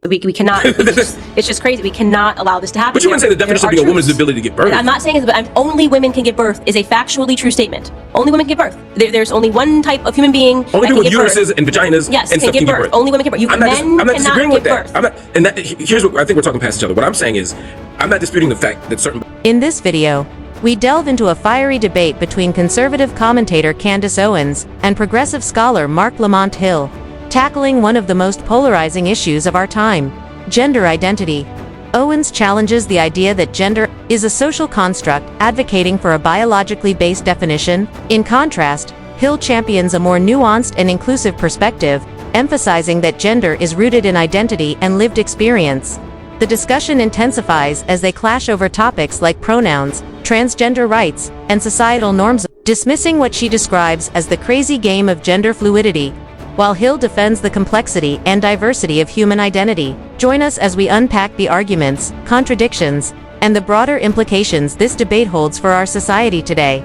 We cannot, it's just crazy. We cannot allow this to happen. But you wouldn't say the definition of being a woman is the ability to give birth. I'm not saying it, but only women can give birth is a factually true statement. Only women can give birth. There's only one type of human being only people with uteruses and vaginas yes, and stuff can give birth. Only women can give birth. I'm not disagreeing with that. Here's what I think we're talking past each other. What I'm saying is, I'm not disputing the fact that certain... In this video, we delve into a fiery debate between conservative commentator Candace Owens and progressive scholar Marc Lamont Hill, tackling one of the most polarizing issues of our time: gender identity. Owens challenges the idea that gender is a social construct, advocating for a biologically based definition. In contrast, Hill champions a more nuanced and inclusive perspective, emphasizing that gender is rooted in identity and lived experience. The discussion intensifies as they clash over topics like pronouns, transgender rights, and societal norms, dismissing what she describes as the crazy game of gender fluidity, while Hill defends the complexity and diversity of human identity. Join us as we unpack the arguments, contradictions, and the broader implications this debate holds for our society today.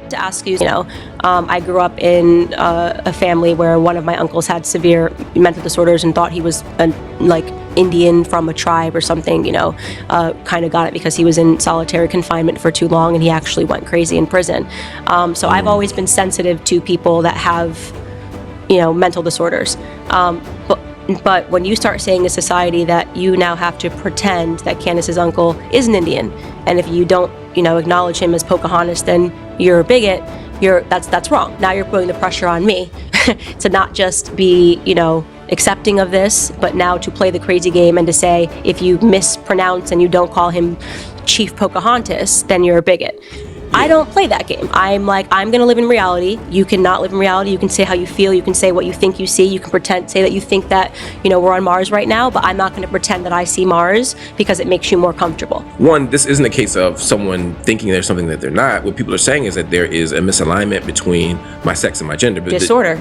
To ask you, I grew up in a family where one of my uncles had severe mental disorders and thought he was like Indian from a tribe or something, kind of got it because he was in solitary confinement for too long and he actually went crazy in prison. So I've always been sensitive to people that have mental disorders. But when you start saying to society that you now have to pretend that Candace's uncle is an Indian, and if you don't, acknowledge him as Pocahontas, then you're a bigot, that's wrong. Now you're putting the pressure on me to not just be, accepting of this, but now to play the crazy game and to say, if you mispronounce and you don't call him Chief Pocahontas, then you're a bigot. I don't play that game. I'm going to live in reality. You cannot live in reality. You can say how you feel. You can say what you think you see. You can say that you think that, we're on Mars right now, but I'm not going to pretend that I see Mars because it makes you more comfortable. One, this isn't a case of someone thinking there's something that they're not. What people are saying is that there is a misalignment between my sex and my gender. Disorder.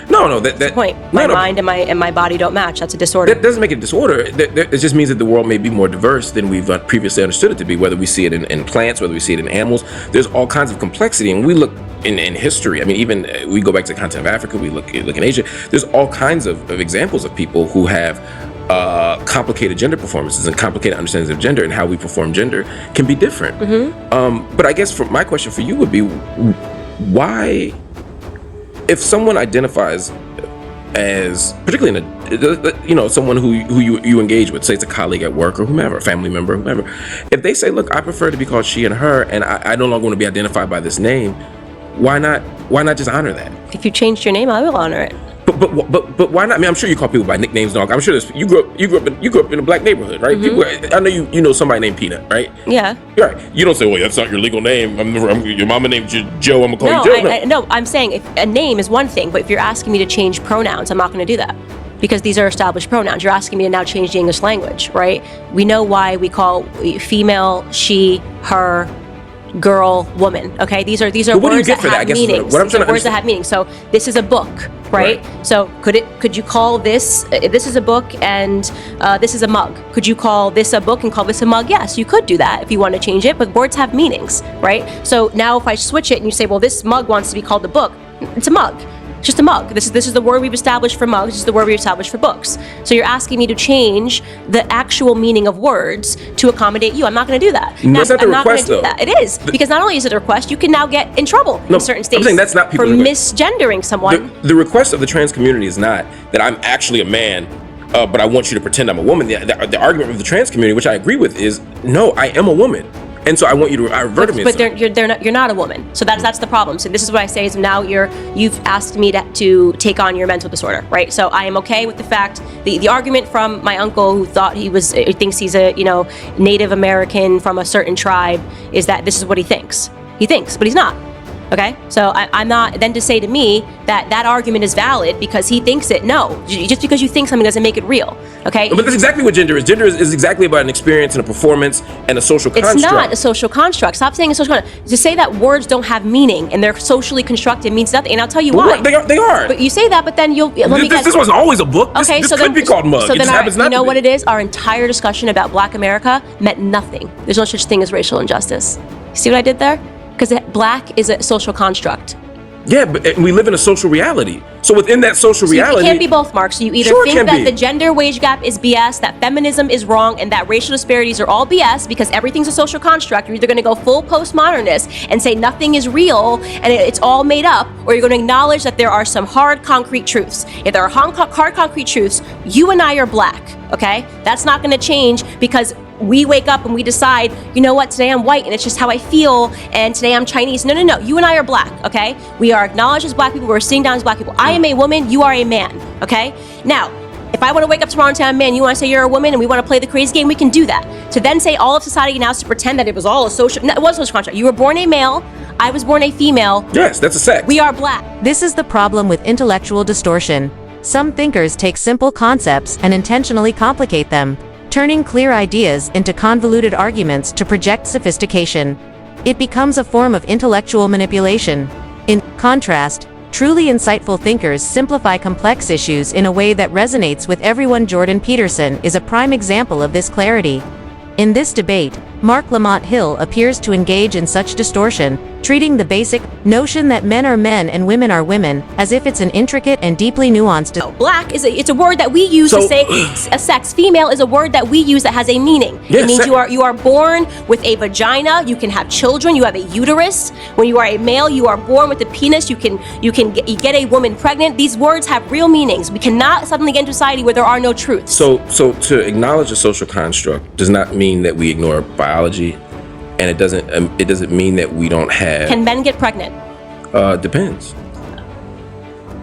No, that's the point. My mind and my body don't match. That's a disorder. That doesn't make it a disorder. It just means that the world may be more diverse than we've previously understood it to be, whether we see it in plants, whether we see it in animals. There's all kinds of complexity, and we look in history. I mean, even we go back to the continent of Africa, we look in Asia. There's all kinds of examples of people who have complicated gender performances and complicated understandings of gender, and how we perform gender can be different. Mm-hmm. But I guess my question for you would be, why, if someone identifies as, particularly someone who you engage with, say it's a colleague at work or whomever, a family member, whomever, if they say, look, I prefer to be called she and her, and I no longer want to be identified by this name, why not just honor that? If you changed your name, I will honor it. But why not? I mean, I'm sure you call people by nicknames, dog. I'm sure you grew up in a black neighborhood, right? Mm-hmm. People, I know you know somebody named Peanut, right? Yeah. Right. You don't say, well, that's not your legal name. Your mama named you Joe. I'm gonna call you Joe. No, I'm saying if a name is one thing, but if you're asking me to change pronouns, I'm not going to do that, because these are established pronouns. You're asking me to now change the English language, right? We know why we call female she, her, girl, woman. Okay, these are words that have meanings. These are words that have meaning. So this is a book, right? So could you call this is a book and this is a mug? Could you call this a book and call this a mug? Yes, you could do that if you want to change it, but words have meanings, right? So now if I switch it and you say, well, this mug wants to be called a book, it's a mug. It's just a mug. This is the word we've established for mugs. This is the word we've established for books. So you're asking me to change the actual meaning of words to accommodate you. I'm not going to do that. That's not the request, though. It is, because not only is it a request, you can now get in trouble in certain states. I'm saying that's not people for misgendering someone. The request of the trans community is not that I'm actually a man, but I want you to pretend I'm a woman. The argument of the trans community, which I agree with, is no, I am a woman. And so I want you to revert me. But you're not a woman. So that's the problem. So this is what I say is now you've asked me to take on your mental disorder, right? So I am okay with the fact the argument from my uncle who thinks he's a Native American from a certain tribe is that this is what he thinks. He thinks, but he's not. Okay, so I'm not, then to say to me that argument is valid because he thinks it, no. Just because you think something doesn't make it real, okay? But that's exactly what gender is. Gender is exactly about an experience and a performance and a social construct. It's not a social construct. Stop saying a social construct. To say that words don't have meaning and they're socially constructed means nothing, and I'll tell you why. They are. But you say that, but then This wasn't always a book. This could be called mug. So then you know what it is? Our entire discussion about Black America meant nothing. There's no such thing as racial injustice. You see what I did there? Because black is a social construct. Yeah, but we live in a social reality. So within that social reality, it can't be both, Mark. So you either Sure it think can that be. the gender wage gap is BS, that feminism is wrong, and that racial disparities are all BS because everything's a social construct. You're either going to go full postmodernist and say nothing is real and it's all made up, or you're going to acknowledge that there are some hard, concrete truths. If there are hard, concrete truths, you and I are black, okay? That's not going to change because we wake up and we decide, you know what, today I'm white and it's just how I feel, and today I'm Chinese. No, you and I are black, okay? We are acknowledged as black people, we're seen down as black people. I am a woman, you are a man, okay? Now, if I want to wake up tomorrow and say I'm a man, you want to say you're a woman, and we want to play the crazy game, we can do that. To then say all of society now is to pretend that it was all a social, no, it was a social contract. You were born a male, I was born a female. yes, that's a sex. We are black. This is the problem with intellectual distortion. Some thinkers take simple concepts and intentionally complicate them, turning clear ideas into convoluted arguments to project sophistication. It becomes a form of intellectual manipulation. In contrast, truly insightful thinkers simplify complex issues in a way that resonates with everyone. Jordan Peterson is a prime example of this clarity. In this debate, Marc Lamont Hill appears to engage in such distortion, treating the basic notion that men are men and women are women as if it's an intricate and deeply nuanced. Black is it's a word that we use to say a sex. Female is a word that we use that has a meaning. Yes, it means you are born with a vagina. You can have children. You have a uterus. When you are a male, you are born with a penis. You get a woman pregnant. These words have real meanings. We cannot suddenly get into a society where there are no truths. So to acknowledge a social construct does not mean that we ignore biology, and it doesn't mean that we don't have. Can men get pregnant? Depends.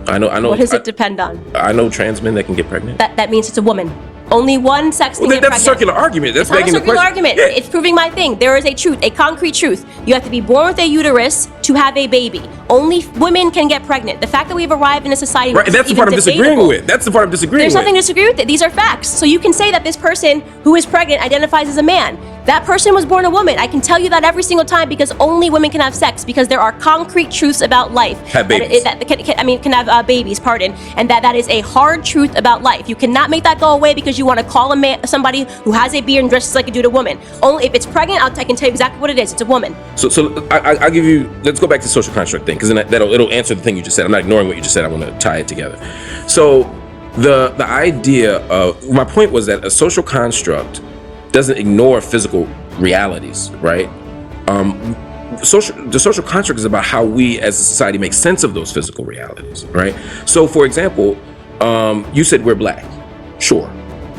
I know. What does it depend on? I know trans men that can get pregnant. That means it's a woman. Only one sex can get That's pregnant. a circular argument. That's It's not a begging the circular question. argument. Yeah. It's proving my thing. There is a truth, a concrete truth. You have to be born with a uterus to have a baby. Only women can get pregnant. The fact that we've arrived in a society Right, where that's the part I'm disagreeing with. That's the part I'm disagreeing There's with. nothing to disagree with it. These are facts. So you can say that this person who is pregnant identifies as a man. That person was born a woman. I can tell you that every single time because only women can have sex because there are concrete truths about life. Have babies. Can have babies, pardon. And that is a hard truth about life. You cannot make that go away because you want to call a man, somebody who has a beard and dresses like a dude, a woman. Only if it's pregnant, I can tell you exactly what it is. It's a woman. So I'll give you. Let's go back to the social construct thing, because then it'll answer the thing you just said. I'm not ignoring what you just said. I want to tie it together. So the idea of my point was that a social construct doesn't ignore physical realities, right? The social construct is about how we as a society make sense of those physical realities, right? So, for example, you said we're black, sure,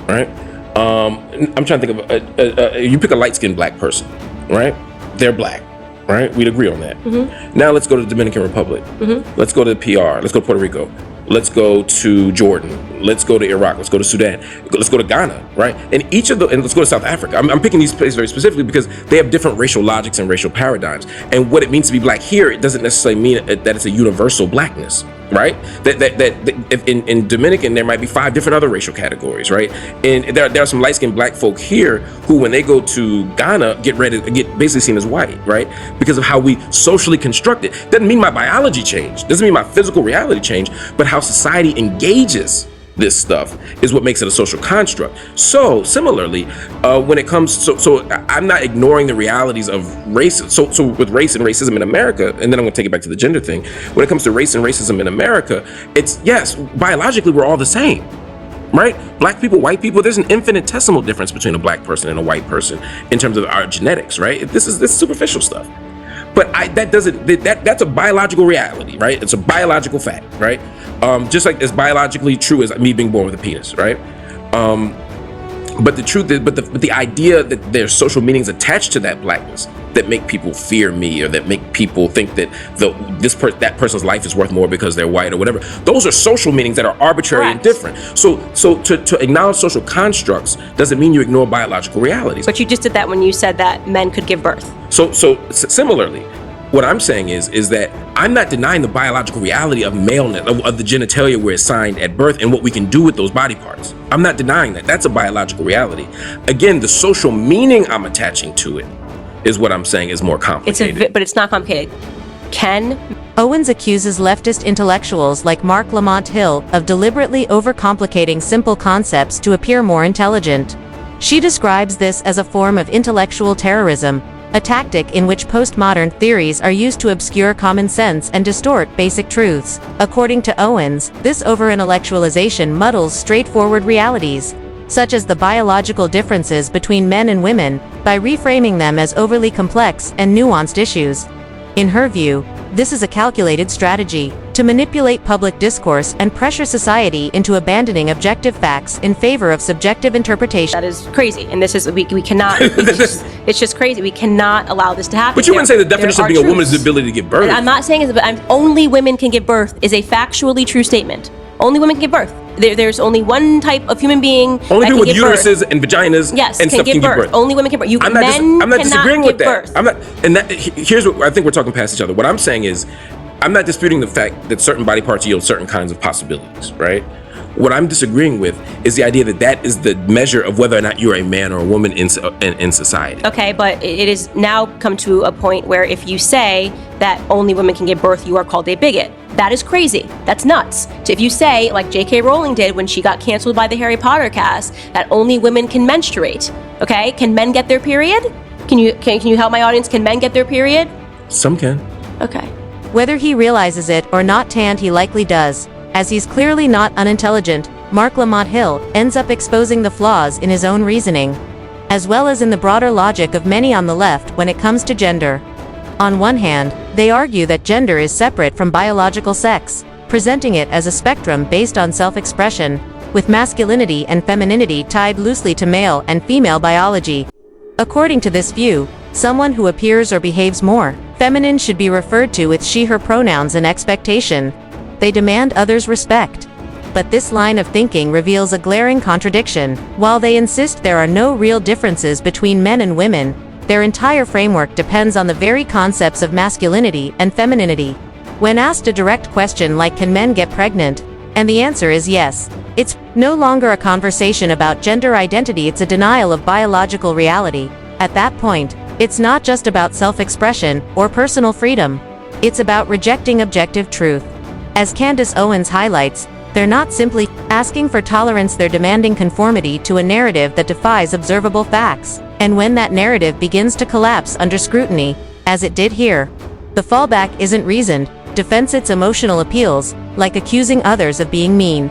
right? I'm trying to think of you pick a light-skinned black person, right? They're black, right? We'd agree on that. Mm-hmm. Now let's go to the Dominican Republic. Mm-hmm. Let's go to the PR. Let's go to Puerto Rico. Let's go to Jordan. Let's go to Iraq. Let's go to Sudan. Let's go to Ghana, right? And let's go to South Africa. I'm picking these places very specifically because they have different racial logics and racial paradigms. And what it means to be black here, it doesn't necessarily mean that it's a universal blackness, right? That in Dominican there might be 5 different other racial categories, right? And there are some light-skinned black folk here who, when they go to Ghana, get basically seen as white, right? Because of how we socially construct it. Doesn't mean my biology changed. Doesn't mean my physical reality changed, but how society engages this stuff is what makes it a social construct. So similarly, when it comes, so I'm not ignoring the realities of race. So with race and racism in America, and then I'm going to take it back to the gender thing. When it comes to race and racism in America, it's yes, biologically we're all the same, right? Black people, white people. There's an infinitesimal difference between a black person and a white person in terms of our genetics, right? This is superficial stuff. But that's a biological reality, right? It's a biological fact, right? Just like it's biologically true as me being born with a penis, right? But the truth is, but the idea that there's social meanings attached to that blackness that make people fear me, or that make people think that that person's life is worth more because they're white or whatever, those are social meanings that are arbitrary Correct. and different. So to acknowledge social constructs doesn't mean you ignore biological realities. But you just did that when you said that men could give birth. So similarly, what I'm saying is that I'm not denying the biological reality of maleness, of the genitalia we're assigned at birth and what we can do with those body parts. I'm not denying that. That's a biological reality. Again, the social meaning I'm attaching to it is what I'm saying is more complicated. But it's not complicated. Owens accuses leftist intellectuals like Marc Lamont Hill of deliberately overcomplicating simple concepts to appear more intelligent. She describes this as a form of intellectual terrorism, a tactic in which postmodern theories are used to obscure common sense and distort basic truths. According to Owens, this over-intellectualization muddles straightforward realities, such as the biological differences between men and women, by reframing them as overly complex and nuanced issues. In her view, this is a calculated strategy to manipulate public discourse and pressure society into abandoning objective facts in favor of subjective interpretation. That is crazy, and this is we cannot. It's just crazy. We cannot allow this to happen. But you wouldn't say the definition of being a woman is the ability to give birth. And I'm not saying it, but only women can give birth is a factually true statement. Only women can give birth. There's only one type of human being. Only people with uteruses birth. And vaginas yes, and stuff can give birth. Only women can give birth. I'm not disagreeing with that. Birth. I'm not. And that here's what I think we're talking past each other. What I'm saying is, I'm not disputing the fact that certain body parts yield certain kinds of possibilities, right? What I'm disagreeing with is the idea that that is the measure of whether or not you're a man or a woman in society. Okay, but it is now come to a point where if you say that only women can give birth, you are called a bigot. That is crazy. That's nuts. So if you say, like J.K. Rowling did when she got canceled by the Harry Potter cast, that only women can menstruate, okay? Can men get their period? Can you help my audience? Can men get their period? Some can. Okay. Whether he realizes it or not, Tand, he likely does. As he's clearly not unintelligent, Marc Lamont Hill ends up exposing the flaws in his own reasoning, as well as in the broader logic of many on the left when it comes to gender. On one hand, they argue that gender is separate from biological sex, presenting it as a spectrum based on self-expression, with masculinity and femininity tied loosely to male and female biology. According to this view, someone who appears or behaves more feminine should be referred to with she/her pronouns and expectation. They demand others' respect. But this line of thinking reveals a glaring contradiction. While they insist there are no real differences between men and women, their entire framework depends on the very concepts of masculinity and femininity. When asked a direct question like can men get pregnant, and the answer is yes, it's no longer a conversation about gender identity, it's a denial of biological reality. At that point, it's not just about self-expression or personal freedom. It's about rejecting objective truth. As Candace Owens highlights, they're not simply asking for tolerance, they're demanding conformity to a narrative that defies observable facts. And when that narrative begins to collapse under scrutiny, as it did here, the fallback isn't reasoned, defense, it's emotional appeals, like accusing others of being mean.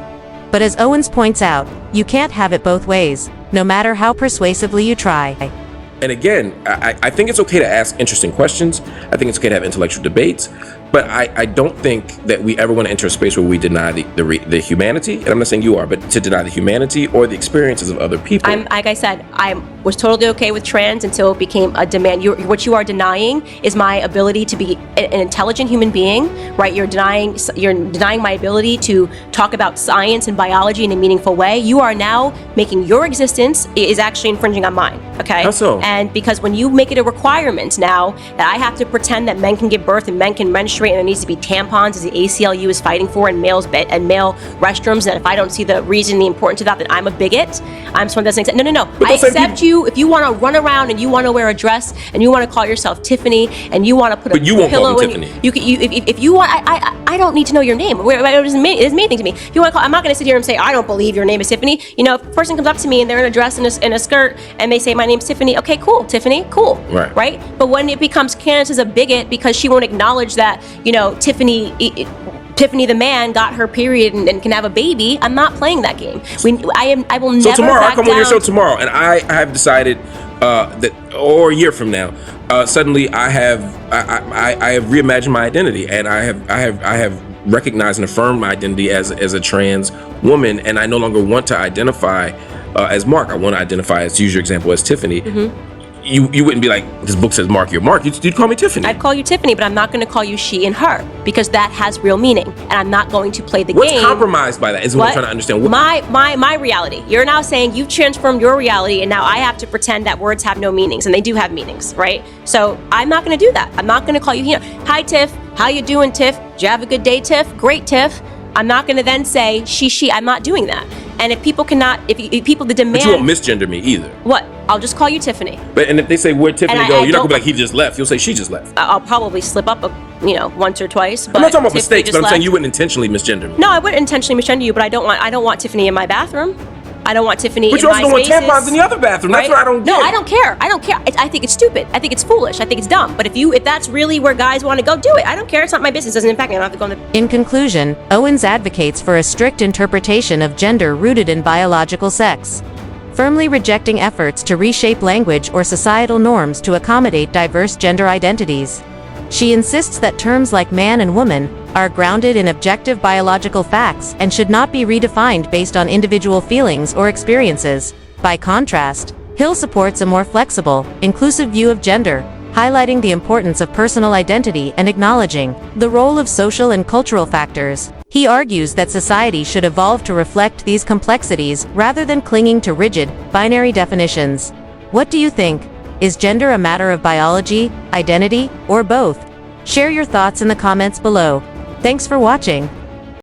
But as Owens points out, you can't have it both ways, no matter how persuasively you try. And again, I think it's okay to ask interesting questions. I think it's okay to have intellectual debates. But I don't think that we ever want to enter a space where we deny the humanity, and I'm not saying you are, but to deny the humanity or the experiences of other people. Like I said, I was totally okay with trans until it became a demand. What you are denying is my ability to be an intelligent human being, right? You're denying my ability to talk about science and biology in a meaningful way. You are now making your existence is actually infringing on mine, okay? How so? And because when you make it a requirement now that I have to pretend that men can give birth and men can menstruate, and there needs to be tampons as the ACLU is fighting for in male restrooms, that if I don't see the reason, the importance of that, then I'm a bigot. I'm someone that doesn't accept. No. I accept you if you want to run around and you want to wear a dress and you want to call yourself Tiffany and you want to put a pillow in. But you won't call me Tiffany. If you want, I don't need to know your name. It doesn't mean anything to me. If you want to call, I'm not going to sit here and say I don't believe your name is Tiffany. You know, if a person comes up to me and they're in a dress and a skirt and they say my name's Tiffany, okay, cool, Tiffany, cool, right? But when it becomes Candace is a bigot because she won't acknowledge that, you know, Tiffany the man got her period and can have a baby, I'm not playing that game. I will never. So tomorrow, back I come down. on your show tomorrow, and I have decided that, or a year from now, suddenly I have reimagined my identity, and I have recognized and affirmed my identity as a trans woman, and I no longer want to identify as Marc. I want to identify, to use your example, as Tiffany. Mm-hmm. You wouldn't be like, this book says Marc, you're Marc. You'd call me Tiffany. I'd call you Tiffany, but I'm not going to call you she and her because that has real meaning, and I'm not going to play the game. What's compromised by that is what I'm trying to understand. My reality. You're now saying you've transformed your reality, and now I have to pretend that words have no meanings, and they do have meanings, right? So I'm not going to do that. I'm not going to call you, hi Tiff, how you doing, Tiff? Did you have a good day, Tiff? Great, Tiff. I'm not going to then say she. I'm not doing that. And if people cannot, if people the demand. But you won't misgender me either. What? I'll just call you Tiffany. And if they say where'd Tiffany go, you're not gonna be like he just left. You'll say she just left. I'll probably slip up, once or twice. But I'm not talking about mistakes, but I'm left. saying you wouldn't intentionally misgender me. No, I wouldn't intentionally misgender you, but I don't want Tiffany in my bathroom. I don't want Tiffany But in you also my don't want spaces. tampons in the other bathroom. That's Right? what I don't get. No, I don't care. I don't care. I think it's stupid. I think it's foolish. I think it's dumb. But if that's really where guys want to go, do it. I don't care. It's not my business. It doesn't impact me. I don't have to go in the... In conclusion, Owens advocates for a strict interpretation of gender rooted in biological sex, firmly rejecting efforts to reshape language or societal norms to accommodate diverse gender identities. She insists that terms like man and woman are grounded in objective biological facts and should not be redefined based on individual feelings or experiences. By contrast, Hill supports a more flexible, inclusive view of gender, highlighting the importance of personal identity and acknowledging the role of social and cultural factors. He argues that society should evolve to reflect these complexities rather than clinging to rigid, binary definitions. What do you think? Is gender a matter of biology, identity, or both? Share your thoughts in the comments below. Thanks for watching.